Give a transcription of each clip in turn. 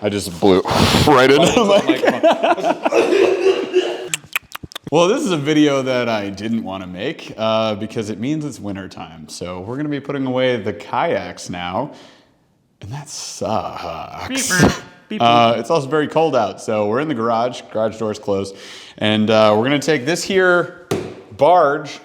I just blew right into the mic. Well, this is a video that I didn't want to make because it means it's winter time. So we're going to be putting away the kayaks now, and that sucks. It's also very cold out, so we're in the garage door's closed, and we're going to take this here barge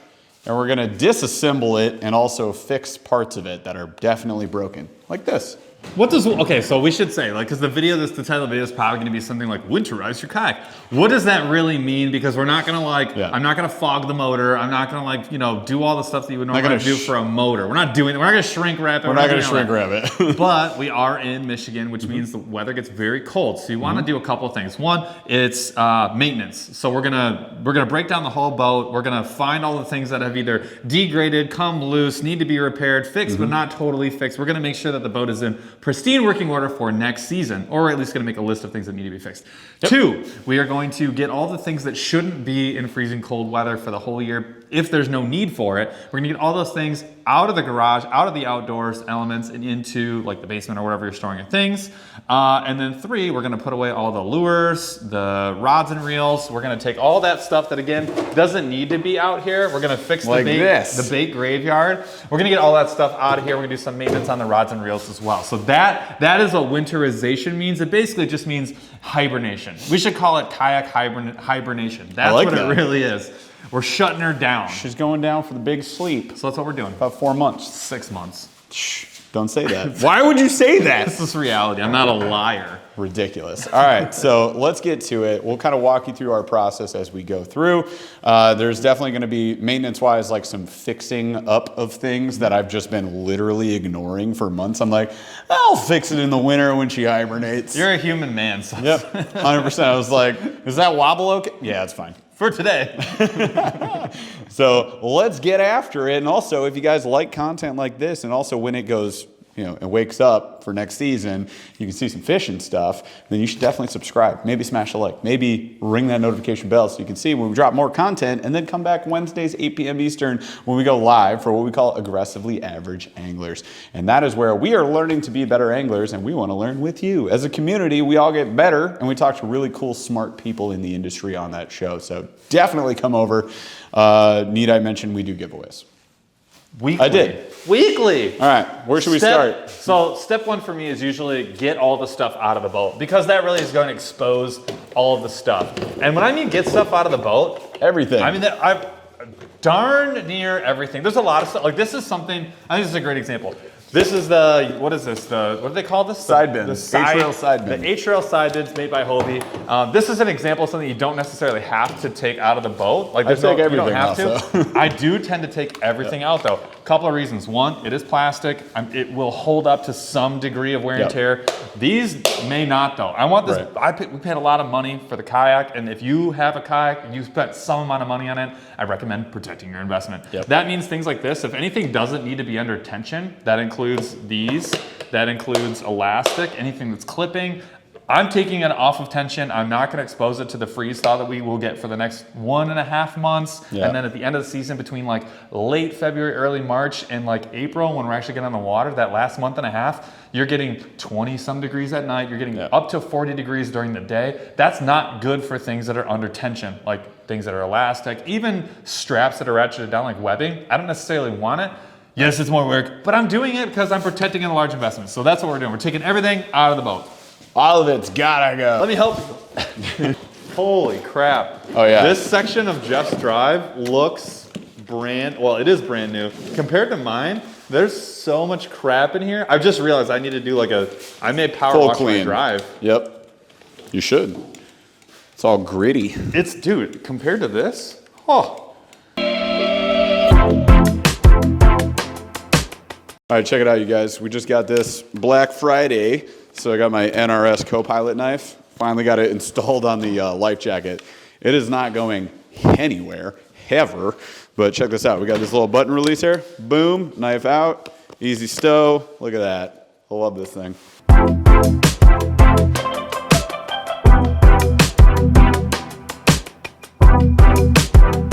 and we're going to disassemble it and also fix parts of it that are definitely broken, like this. What does, okay, so we should say, like, because the title of the video is probably going to be something like winterize your kayak. What does that really mean? Because we're not going to, like, I'm not going to fog the motor. I'm not going to, like, you know, do all the stuff that you would normally do for a motor. We're not doing it. We're not going to shrink wrap it. We're not going to shrink wrap it. But we are in Michigan, which means the weather gets very cold. So you want to do a couple of things. One, it's maintenance. So we're gonna break down the whole boat. We're going to find all the things that have either degraded, come loose, need to be repaired, fixed, but not totally fixed. We're going to make sure that the boat is in pristine working order for next season, or at least going to make a list of things that need to be fixed. Two, we are going to get all the things that shouldn't be in freezing cold weather for the whole year if there's no need for it. We're going to get all those things out of the garage, out of the outdoors elements, and into like the basement or wherever you're storing your things. And then three, we're going to put away all the lures, the rods and reels. We're going to take all that stuff that, again, doesn't need to be out here. We're going to fix the bait graveyard. We're going to get all that stuff out of here. We're going to do some maintenance on the rods and reels as well. So that is what winterization means. It basically just means hibernation. We should call it kayak hibernation. That's what it really is. We're shutting her down. She's going down for the big sleep. So that's what we're doing. About 4 months. 6 months. Shh, don't say that. Why would you say that? This is reality. I'm not a liar. Ridiculous. All right, so let's get to it. We'll kind of walk you through our process as we go through. There's definitely going to be, maintenance-wise, like some fixing up of things that I've just been literally ignoring for months. I'm like, I'll fix it in the winter when she hibernates. You're a human man. So. Yep, 100%. I was like, is that wobble okay? Yeah, it's fine. For today. So let's get after it. And also, if you guys like content like this, and also when it goes, you know, it wakes up for next season, you can see some fish and stuff, then you should definitely subscribe. Maybe smash a like. Maybe ring that notification bell so you can see when we drop more content, and then come back Wednesdays, 8 p.m. Eastern, when we go live for what we call Aggressively Average Anglers. And that is where we are learning to be better anglers, and we want to learn with you. As a community, we all get better, and we talk to really cool, smart people in the industry on that show. So definitely come over. Need I mention we do giveaways? Weekly. I did. Weekly. All right, where should we start? So step one for me is usually get all the stuff out of the boat, because that really is going to expose all of the stuff. And when I mean get stuff out of the boat, everything. I mean, I darn near everything. There's a lot of stuff. Like this is something, I think this is a great example. This is the, what is this? What do they call this? Side bin. The H-rail side bin. The H-rail side bins made by Hobie. This is an example of something you don't necessarily have to take out of the boat. Like I take everything you don't have out, to. I do tend to take everything out though. Couple of reasons. One, it is plastic. It will hold up to some degree of wear and tear. These may not though. I want this, we paid a lot of money for the kayak, and if you have a kayak and you spent some amount of money on it, I recommend protecting your investment. That means things like this. If anything doesn't need to be under tension, that includes these, that includes elastic, anything that's clipping. I'm taking it off of tension. I'm not going to expose it to the freeze thaw that we will get for the next 1.5 months. And then at the end of the season, between like late February, early March, and like April, when we're actually getting on the water, that last month and a half, you're getting 20 some degrees at night. You're getting up to 40 degrees during the day. That's not good for things that are under tension, like things that are elastic, even straps that are ratcheted down like webbing. I don't necessarily want it. Yes, it's more work, but I'm doing it because I'm protecting a large investment. So that's what we're doing. We're taking everything out of the boat. All of it's gotta go. Let me help you. Holy crap. Oh yeah. This section of Jeff's drive looks well, it is brand new. Compared to mine, there's so much crap in here. I've just realized I need to do like I may power wash my drive. Yep, you should. It's all gritty. Dude, compared to this, oh. All right, check it out, you guys. We just got this Black Friday. So I got my NRS Copilot knife. Finally got it installed on the life jacket. It is not going anywhere, ever. But check this out. We got this little button release here. Boom, knife out, easy stow. Look at that. I love this thing.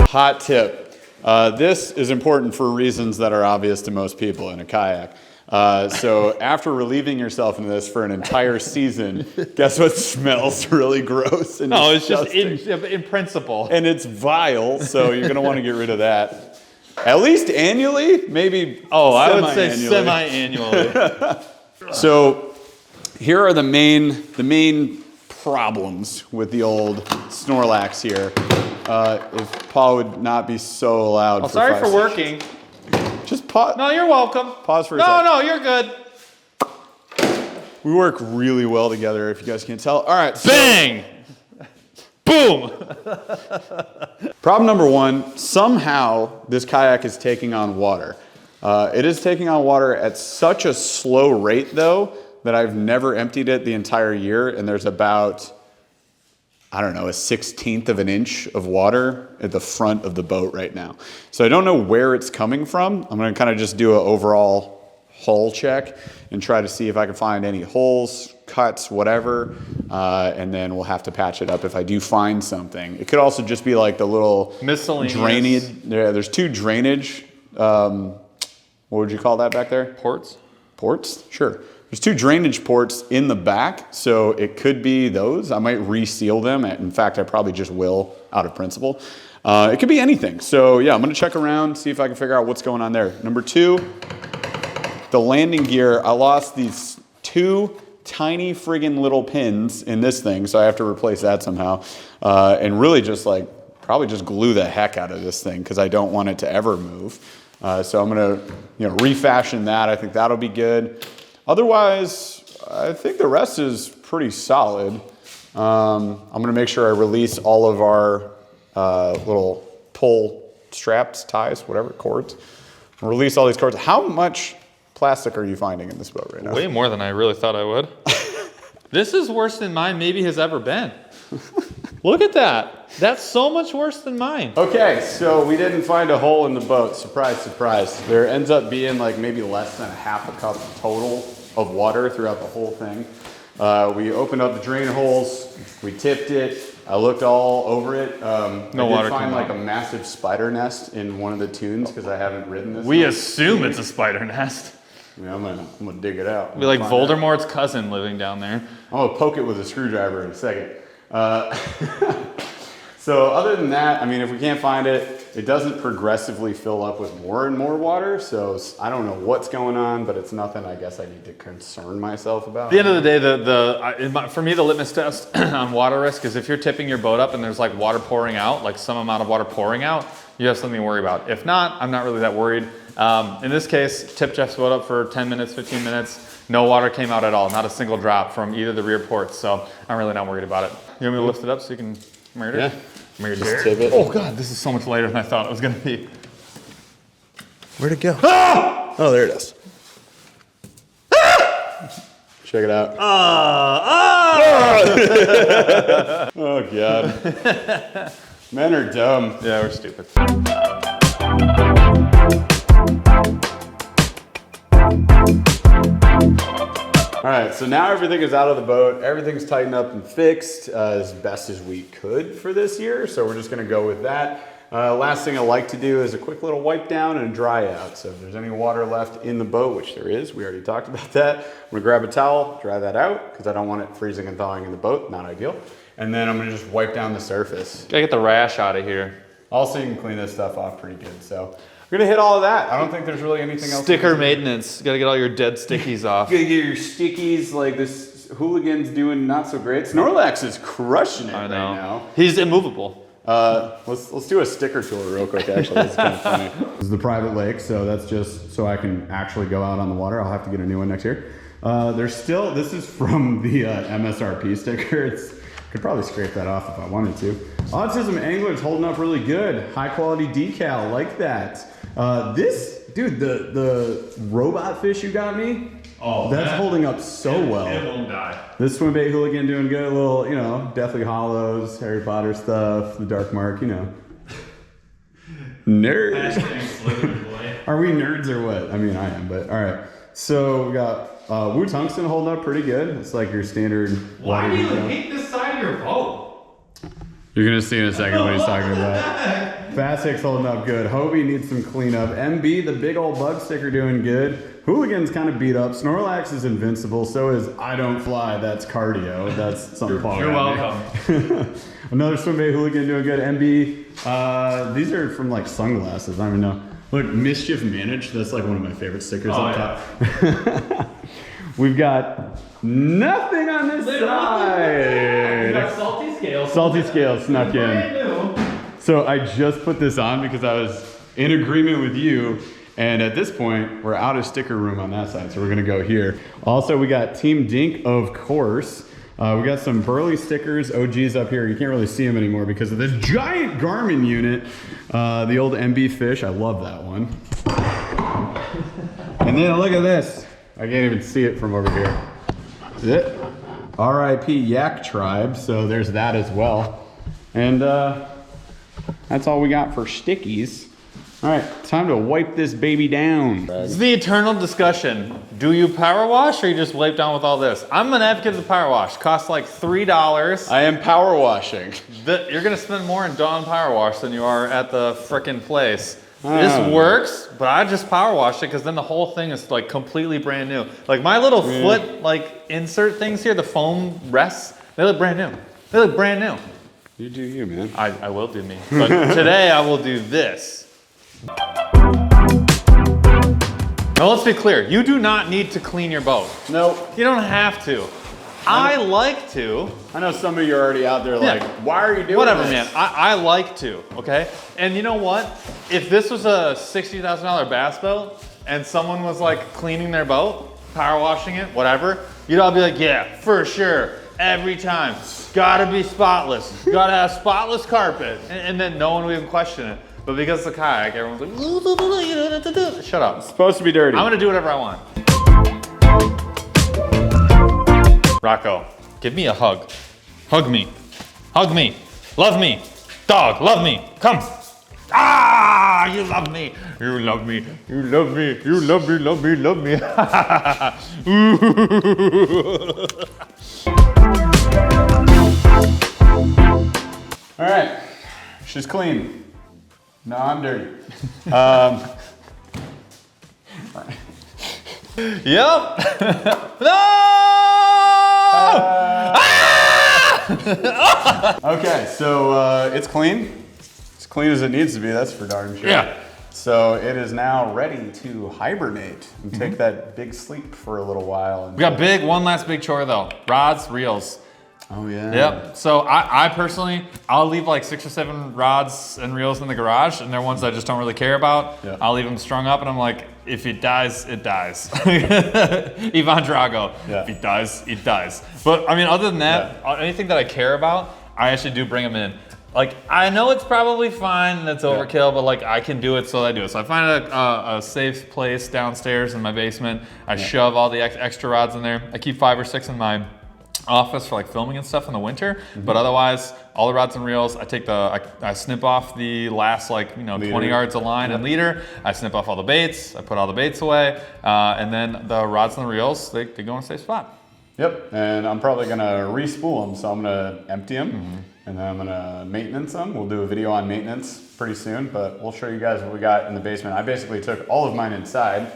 Hot tip. This is important for reasons that are obvious to most people in a kayak. So after relieving yourself in this for an entire season, guess what smells really gross and No, it's just disgusting? in principle. And it's vile, so you're going to want to get rid of that. At least annually, maybe. Oh, I would say semi-annually. So here are the main problems with the old Snorlax here. If Paul would not be so loud. Sorry for working. Just pause. No, you're welcome. Pause for a second. No, you're good. We work really well together, if you guys can't tell. All right. Bang! Boom! Problem number one, somehow this kayak is taking on water. It is taking on water at such a slow rate, though, that I've never emptied it the entire year, and there's about, I don't know, a 1/16 of an inch of water at the front of the boat right now. So I don't know where it's coming from. I'm gonna kind of just do an overall hull check and try to see if I can find any holes, cuts, whatever, and then we'll have to patch it up if I do find something. It could also just be like the little miscellaneous drainage. Yeah, there's two drainage, what would you call that back there? Ports? Ports? Sure. There's two drainage ports in the back, so it could be those. I might reseal them. In fact, I probably just will out of principle. It could be anything. So yeah, I'm gonna check around, see if I can figure out what's going on there. Number two, the landing gear. I lost these two tiny friggin' little pins in this thing, so I have to replace that somehow. And really just like, probably just glue the heck out of this thing because I don't want it to ever move. So I'm gonna refashion that. I think that'll be good. Otherwise, I think the rest is pretty solid. I'm gonna make sure I release all of our little pull straps, ties, whatever, cords. Release all these cords. How much plastic are you finding in this boat right now? Way more than I really thought I would. This is worse than mine maybe has ever been. Look at that. That's so much worse than mine. Okay, so we didn't find a hole in the boat. Surprise, surprise. There ends up being like maybe less than a half a cup total of water throughout the whole thing. We opened up the drain holes. We tipped it. I looked all over it. No water I did find like out. a massive spider nest in one of the tunes because I haven't ridden this. We one. assume it's a spider nest. Yeah, I'm gonna dig it out. It'd be like Voldemort's cousin living down there. I'm gonna poke it with a screwdriver in a second. So other than that, I mean, if we can't find it, it doesn't progressively fill up with more and more water. So I don't know what's going on, but it's nothing I guess I need to concern myself about. At the end of the day, for me, the litmus test on water risk is if you're tipping your boat up and there's like water pouring out, like some amount of water pouring out, you have something to worry about. If not, I'm not really that worried. In this case, tipped Jeff's boat up for 10 minutes, 15 minutes. No water came out at all, not a single drop from either the rear ports. So I'm really not worried about it. You want me to lift it up so you can murder? Yeah. Murder. Tip it. Oh God, this is so much lighter than I thought it was gonna be. Where'd it go? Ah! Oh, there it is. Ah! Check it out. Oh God. Men are dumb. Yeah, we're stupid. All right, so now everything is out of the boat. Everything's tightened up and fixed as best as we could for this year. So we're just gonna go with that. Last thing I like to do is a quick little wipe down and a dry out. So if there's any water left in the boat, which there is, we already talked about that. I'm gonna grab a towel, dry that out, because I don't want it freezing and thawing in the boat, not ideal. And then I'm gonna just wipe down the surface. Gotta get the rash out of here. Also, you can clean this stuff off pretty good. So we're gonna hit all of that. I don't think there's really anything else. Sticker maintenance. Gotta get all your dead stickies off. You gotta get your stickies, like this hooligan's doing not so great. Snorlax is crushing it I know. right now. He's immovable. Let's do a sticker tour real quick, actually. It's kind of funny. This is the private lake, so that's just so I can actually go out on the water. I'll have to get a new one next year. There's still, this is from the MSRP sticker. Could probably scrape that off if I wanted to. Autism Angler's holding up really good. High quality decal, like that. This, dude, the robot fish you got me, that's holding up so well. It won't die. This swim bait hooligan doing good. A little, Deathly Hollows, Harry Potter stuff, the Dark Mark, Nerd. Are we nerds or what? I mean, I am, but all right. So we got Wu Tungsten holding up pretty good. It's like your standard. Why do you hate this side of your boat? You're gonna see in a second what he's talking about. Fast Stick's holding up good. Hobie needs some cleanup. MB, the big old bug sticker, doing good. Hooligan's kind of beat up. Snorlax is invincible. So is I Don't Fly. That's cardio. That's something Paul You're got me. welcome. Another swim bait hooligan doing good. MB. These are from like sunglasses. I don't even know. Look, Mischief Managed. That's like one of my favorite stickers on top. We've got nothing on this side. We got salty scales. Salty scales snuck in. So I just put this on because I was in agreement with you. And at this point, we're out of sticker room on that side, so we're gonna go here. Also, we got Team Dink, of course. We got some Burly stickers, OGs up here. You can't really see them anymore because of this giant Garmin unit. The old MB fish, I love that one. And then look at this. I can't even see it from over here. Is it? RIP Yak Tribe, so there's that as well. And that's all we got for stickies. All right, time to wipe this baby down. It's the eternal discussion. Do you power wash or you just wipe down with all this? I'm an advocate of the power wash. Costs like $3. I am power washing. You're gonna spend more in Dawn power wash than you are at the frickin' place. This works, but I just power washed it because then the whole thing is like completely brand new. Like my little foot like insert things here, the foam rests, they look brand new. They look brand new. You do you, man. I will do me. But today I will do this. Now let's be clear, you do not need to clean your boat. Nope. You don't have to. I like to. I know some of you are already out there like, why are you doing Whatever, this? man. I like to, okay? And you know what? If this was a $60,000 bass boat and someone was like cleaning their boat, power washing it, whatever, you'd all be like, yeah, for sure, every time. Gotta be spotless. Gotta have spotless carpet. And then no one would even question it. But because it's a kayak, everyone's like, shut up. It's supposed to be dirty. I'm gonna do whatever I want. Rocco, give me a hug. Hug me. Hug me. Love me. Dog, love me. Come. Ah, you love me. You love me. You love me. You love me, love me, love me. All right, she's clean. No, I'm dirty. Yep. No! Okay, so it's clean. As clean as it needs to be, that's for darn sure. Yeah. So it is now ready to hibernate and take that big sleep for a little while. We got one last big chore though. Rods, reels. Oh yeah. Yep. So I personally, I'll leave like 6 or 7 rods and reels in the garage, and they're ones I just don't really care about. Yeah. I'll leave them strung up, and I'm like, if it dies, it dies. Ivan Drago. Yeah. If it dies, it dies. But I mean, other than that, anything that I care about, I actually do bring them in. Like, I know it's probably fine, that's overkill, but like I can do it, so I do it. So I find a safe place downstairs in my basement. I shove all the extra rods in there. I keep 5 or 6 in my office for like filming and stuff in the winter, but otherwise all the rods and reels, I take I snip off the last like 20 yards of line and leader. I snip off all the baits, I put all the baits away, and then the rods and the reels, they go in a safe spot. Yep, and I'm probably gonna re-spool them, so I'm gonna empty them, and then I'm gonna maintenance them. We'll do a video on maintenance pretty soon, but we'll show you guys what we got in the basement. I basically took all of mine inside.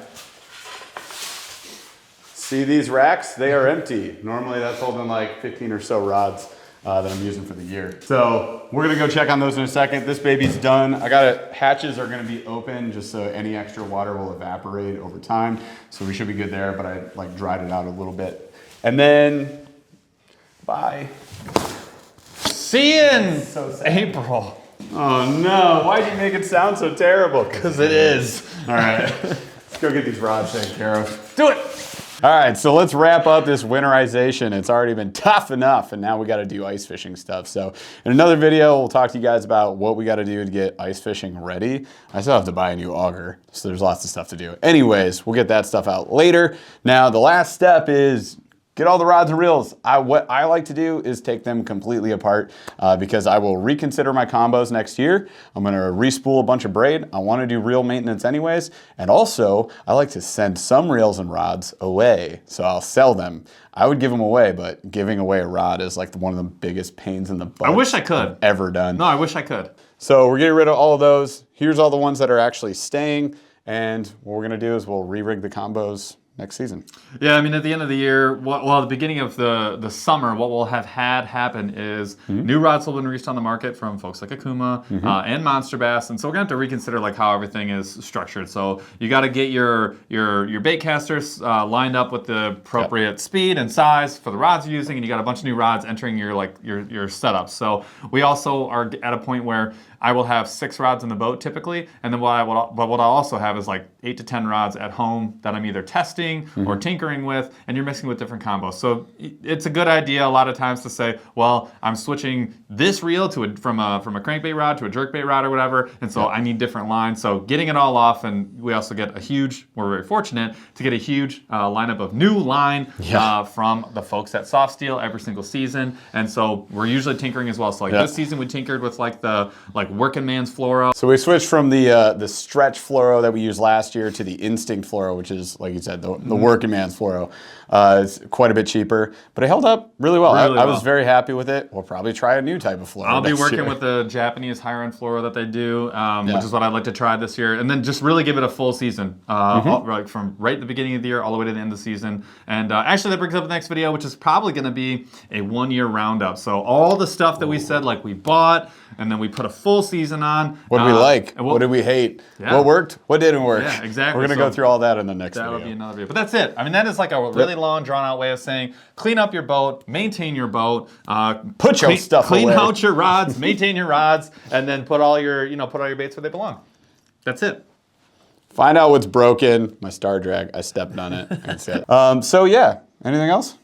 See these racks? They are empty. Normally that's holding like 15 or so rods that I'm using for the year. So we're gonna go check on those in a second. This baby's done. I got it, hatches are gonna be open just so any extra water will evaporate over time. So we should be good there, but I like dried it out a little bit. And then, bye. See you in So sad. April. Oh no, why'd you make it sound so terrible? Because it is. All right, let's go get these rods taken care of. Do it. All right, so let's wrap up this winterization. It's already been tough enough, and now we got to do ice fishing stuff. So in another video, we'll talk to you guys about what we got to do to get ice fishing ready. I still have to buy a new auger, so there's lots of stuff to do. Anyways, we'll get that stuff out later. Now, the last step is get all the rods and reels. What I like to do is take them completely apart because I will reconsider my combos next year. I'm gonna re-spool a bunch of braid. I wanna do reel maintenance anyways. And also, I like to send some reels and rods away. So I'll sell them. I would give them away, but giving away a rod is like one of the biggest pains in the butt I wish I could. I've ever done. No, I wish I could. So we're getting rid of all of those. Here's all the ones that are actually staying. And what we're gonna do is we'll re-rig the combos next season. Yeah, I mean, at the end of the year, well, at the beginning of the summer, what we'll have had happen is new rods will have been released on the market from folks like Akuma and Monster Bass, and so we're gonna have to reconsider like how everything is structured. So you got to get your bait casters lined up with the appropriate speed and size for the rods you're using, and you got a bunch of new rods entering your setup. So we also are at a point where I will have 6 rods in the boat typically, and then what I'll also have is like 8 to 10 rods at home that I'm either testing or tinkering with, and you're mixing with different combos. So it's a good idea a lot of times to say, well, I'm switching this reel from a crankbait rod to a jerkbait rod or whatever, and so I need different lines. So getting it all off, and we also get we're very fortunate to get a huge lineup of new line from the folks at Soft Steel every single season, and so we're usually tinkering as well. So like this season we tinkered with like working man's fluoro. So we switched from the stretch fluoro that we used last year to the instinct fluoro, which is, like you said, the working man's fluoro. It's quite a bit cheaper, but it held up really well. I was very happy with it. We'll probably try a new type of fluoro. I'll be working with the Japanese higher end fluoro that they do, which is what I'd like to try this year, and then just really give it a full season, like from right at the beginning of the year all the way to the end of the season. And actually, that brings up the next video, which is probably going to be a 1-year roundup. So all the stuff that we said, like we bought, and then we put a full season on. What did we like? What did we hate? What worked? What didn't work? Yeah, exactly. We're going to go through all that in the next video. That'll be another video. But that's it. I mean, that is like a really long, drawn-out way of saying clean up your boat, maintain your boat, put your stuff away. Clean out your rods, maintain your rods, and then put all your baits where they belong. That's it. Find out what's broken. My star drag, I stepped on it. That's it. So yeah, anything else?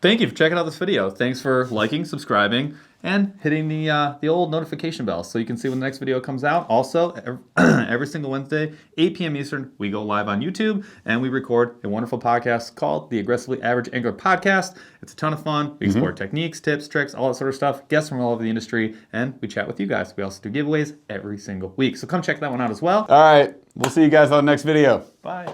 Thank you for checking out this video. Thanks for liking, subscribing, and hitting the old notification bell so you can see when the next video comes out. Also, every single Wednesday, 8 p.m. Eastern, we go live on YouTube and we record a wonderful podcast called the Aggressively Average Angler Podcast. It's a ton of fun. We explore techniques, tips, tricks, all that sort of stuff, guests from all over the industry, and we chat with you guys. We also do giveaways every single week. So come check that one out as well. All right, we'll see you guys on the next video. Bye.